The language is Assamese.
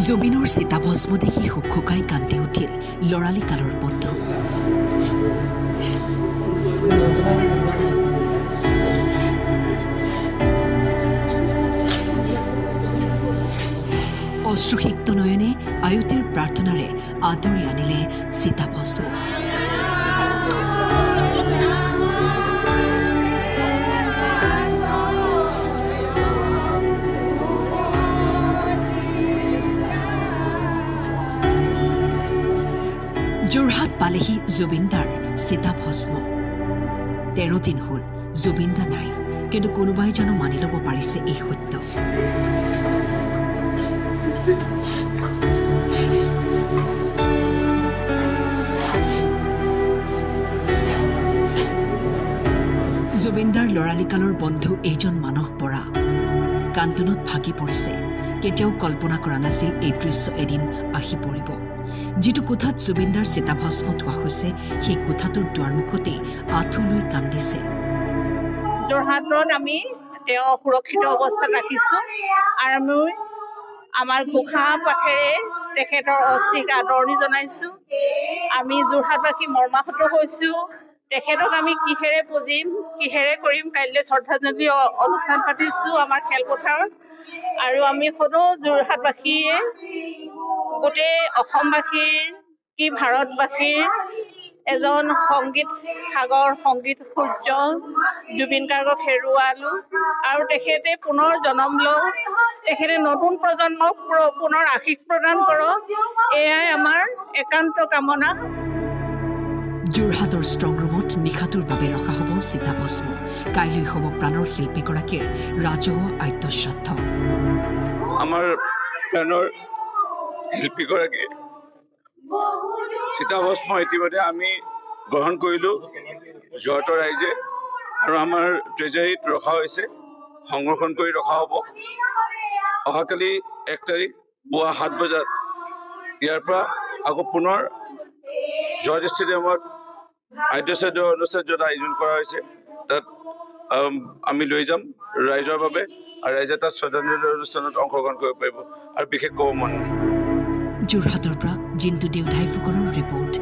জুবিনৰ চিতাভস্ম দেখি শুকাই কান্দি উঠিল লৰালি কালৰ বন্ধু। অশ্ৰুসিক্ত নয়নে আয়ুতিৰ প্ৰাৰ্থনাৰে আদৰি আনিলে চিতাভস্ম। যোৰহাট পালেহি জুবিনদাৰ চিতাভস্ম। 13 দিন হ'ল জুবিনদা নাই, কিন্তু কোনোবাই জানো মানি ল'ব পাৰিছে এই সত্য। জুবিনদাৰ লৰালিকালৰ বন্ধু এইজন মানস বৰা কান্দোনত ভাগি পৰিছে। কেতিয়াও কল্পনা কৰা নাছিল এই দৃশ্য এদিন আহি পৰিব। যিটো কোঠাত জুবিনদাৰ চিতাভস্ম থোৱা হৈছে সেই কোঠাটোৰ দুৱাৰমুখতেই আঁঠু লৈ কান্দিছে। যোৰহাটত আমি তেওঁ সুৰক্ষিত অৱস্থাত ৰাখিছোঁ আৰু আমি আমাৰ ঘোষা পাঠেৰে তেখেতৰ অস্থিক আদৰণি জনাইছোঁ। আমি যোৰহাটবাসী মৰ্মাহত হৈছোঁ। তেখেতক আমি কিহেৰে পুজিম, কিহেৰে কৰিম। কাইলৈ শ্ৰদ্ধাঞ্জলি অনুষ্ঠান পাতিছোঁ আমাৰ খেলপথাৰত, আৰু আমি সদায় যোৰহাটবাসীয়ে গোটেই অসমবাসীৰ কি ভাৰতবাসীৰ এজন সংগীত সাগৰ, সংগীত সূৰ্য জুবিন গাৰ্গক হেৰুৱালোঁ, আৰু তেখেতে পুনৰ জন্ম লওক, তেখেতে নতুন প্ৰজন্মক পুনৰ আশীষ প্ৰদান কৰক, এয়াই আমাৰ একান্ত কামনা। যোৰহাটৰ ষ্ট্ৰং ৰুমত নিশাটোৰ বাবে ৰখা হ'ব চিতাভস্ম। কাইলৈ হ'ব প্ৰাণৰ শিল্পীগৰাকীৰ ৰাজহুৱা আদ্যশ্ৰাদ্ধ। আমাৰ প্ৰাণৰ শিল্পীগৰাকীৰ চিতাভস্ম ইতিমধ্যে আমি গ্ৰহণ কৰিলোঁ যোৰহাটৰ ৰাইজে, আৰু আমাৰ ট্ৰেজাৰীত ৰখা হৈছে, সংৰক্ষণ কৰি ৰখা হ'ব। অহাকালি 1 তাৰিখ পুৱা 7 বজাত ইয়াৰ পৰা আকৌ পুনৰ জৰ্জ ষ্টেডিয়ামত আদ্যশ্ৰাদ্ধ অনুষ্ঠান য'ত আয়োজন কৰা হৈছে তাত আমি লৈ যাম ৰাইজৰ বাবে, আৰু ৰাইজে তাত শ্ৰদ্ধাঞ্জলি অনুষ্ঠানত অংশগ্ৰহণ কৰিব পাৰিব। আৰু বিশেষ ক'ব মন নাই। যোৰহাটৰ পৰা জিন্তু দেউধাই ফুকনৰ ৰিপৰ্ট।